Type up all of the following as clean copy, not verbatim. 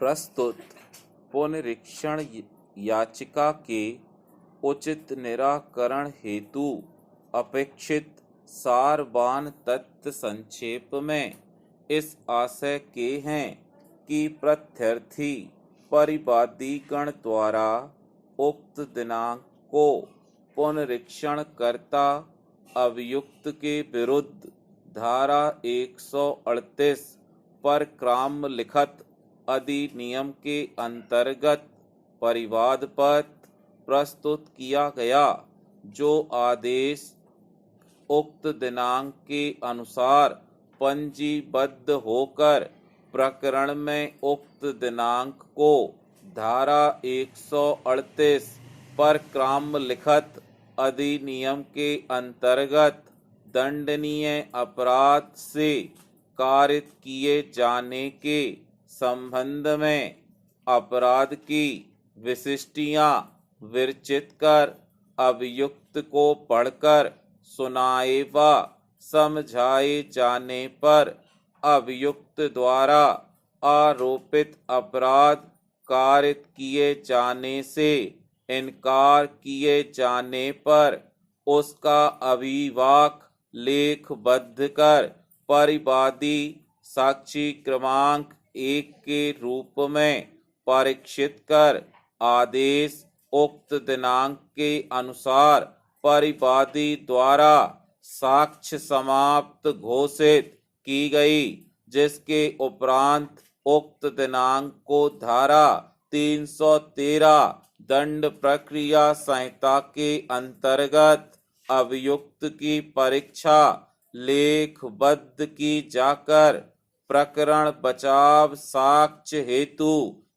प्रस्तुत पुनरीक्षण याचिका के उचित निराकरण हेतु अपेक्षित सारवान तथ्य संक्षेप में इस आशय के हैं कि प्रत्यर्थी परिवादीगण द्वारा उक्त दिनांक को पुनरीक्षण करता अभियुक्त के विरुद्ध धारा 138 पर क्रम लिखित अधिनियम के अंतर्गत परिवाद पत्र प्रस्तुत किया गया, जो आदेश उक्त दिनांक के अनुसार पंजीबद्ध होकर प्रकरण में उक्त दिनांक को धारा 138 पर क्रम लिखित अधिनियम के अंतर्गत दंडनीय अपराध से कारित किए जाने के संबंध में अपराध की विशिष्टियां विरचित कर अभियुक्त को पढ़कर सुनाए व समझाए जाने पर अभियुक्त द्वारा आरोपित अपराध कारित किए जाने से इनकार किए जाने पर उसका अभिवाक लेखबद्ध कर परिवादी साक्षी क्रमांक 1 के रूप में परीक्षित कर आदेश उक्त दिनांक के अनुसार परिवादी द्वारा साक्ष्य समाप्त घोषित की गई, जिसके उपरांत उक्त दिनांक को धारा 313 दंड प्रक्रिया संहिता के अंतर्गत अभियुक्त की परीक्षा लेखबद्ध की जाकर प्रकरण बचाव साक्ष्य हेतु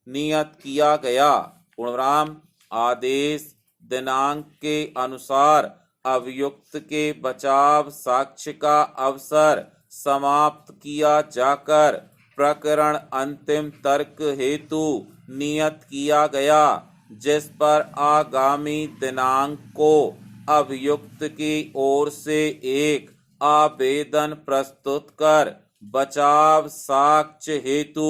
नियत किया गया। पूर्णविराम आदेश दिनांक के अनुसार अभियुक्त के बचाव साक्ष्य का अवसर समाप्त किया जाकर प्रकरण अंतिम तर्क हेतु नियत किया गया, जिस पर आगामी दिनांक को अभियुक्त की ओर से एक आवेदन प्रस्तुत कर बचाव साक्ष्य हेतु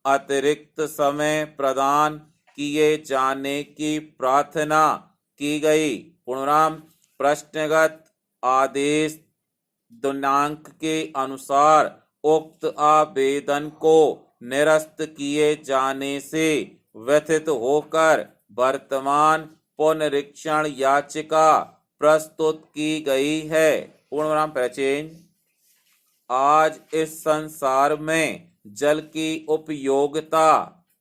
अतिरिक्त समय प्रदान किए जाने की प्रार्थना की गई। पूर्णविराम प्रश्नगत आदेश दिनांक के अनुसार उक्त आवेदन को निरस्त किए जाने से व्यथित होकर वर्तमान पुनरीक्षण याचिका प्रस्तुत की गई है। पूर्णविराम पहचेन आज इस संसार में जल की उपयोगिता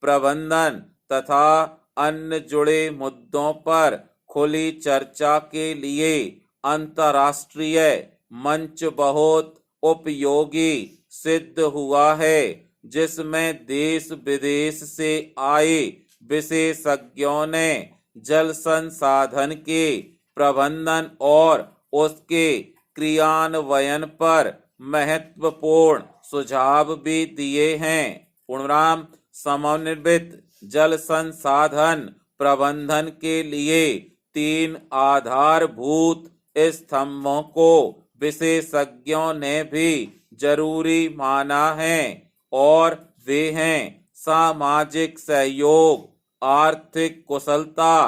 प्रबंधन तथा अन्य जुड़े मुद्दों पर खुली चर्चा के लिए अंतर्राष्ट्रीय मंच बहुत उपयोगी सिद्ध हुआ है, जिसमें देश विदेश से आए विशेषज्ञों ने जल संसाधन के प्रबंधन और उसके क्रियान्वयन पर महत्वपूर्ण सुझाव भी दिए हैं। पूर्णविराम समन्वित जल संसाधन प्रबंधन के लिए 3 आधारभूत स्तंभों को विशेषज्ञों ने भी जरूरी माना है, और वे हैं सामाजिक सहयोग, आर्थिक कुशलता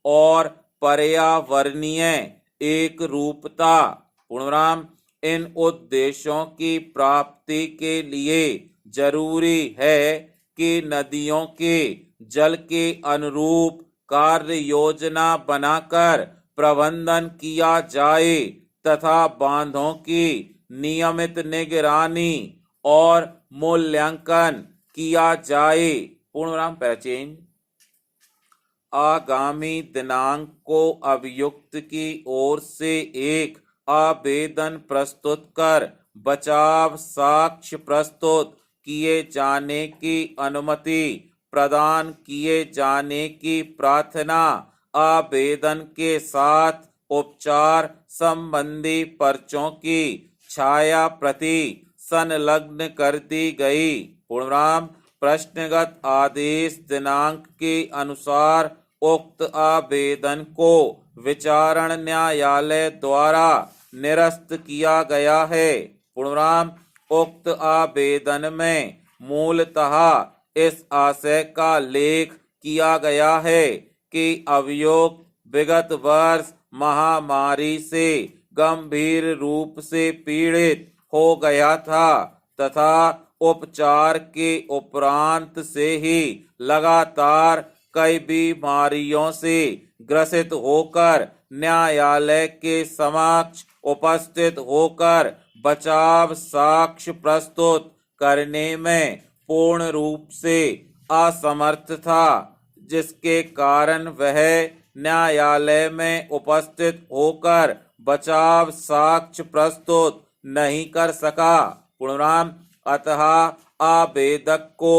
और पर्यावरणीय एकरूपता। पूर्णविराम इन उद्देश्यों की प्राप्ति के लिए जरूरी है कि नदियों के जल के अनुरूप कार्य योजना बनाकर प्रबंधन किया जाए तथा बांधों की नियमित निगरानी और मूल्यांकन किया जाए। पूर्णविराम पहचेन आगामी दिनांक को अभियुक्त की ओर से एक आवेदन प्रस्तुत कर बचाव साक्ष्य प्रस्तुत किए जाने की अनुमति प्रदान किए जाने की प्रार्थना आवेदन के साथ उपचार संबंधी पर्चों की छाया प्रति संलग्न कर दी गई। पूर्णविराम प्रश्नगत आदेश दिनांक के अनुसार उक्त आवेदन को विचारण न्यायालय द्वारा निरस्त किया गया है। पूर्णविराम उक्त आवेदन में मूलतः इस आशय का लेख किया गया है कि अभियुक्त विगत वर्ष महामारी से गंभीर रूप से पीड़ित हो गया था तथा उपचार के उपरांत से ही लगातार कई बीमारियों से ग्रसित होकर न्यायालय के समक्ष उपस्थित होकर बचाव साक्ष्य प्रस्तुत करने में पूर्ण रूप से असमर्थ था, जिसके कारण वह न्यायालय में उपस्थित होकर बचाव साक्ष्य प्रस्तुत नहीं कर सका। पूर्णविराम। अतः आवेदक को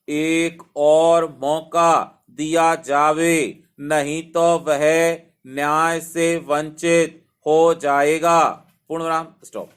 एक और मौका दिया जावे, नहीं तो वह न्याय से वंचित हो जाएगा। पूर्णविराम। स्टॉप।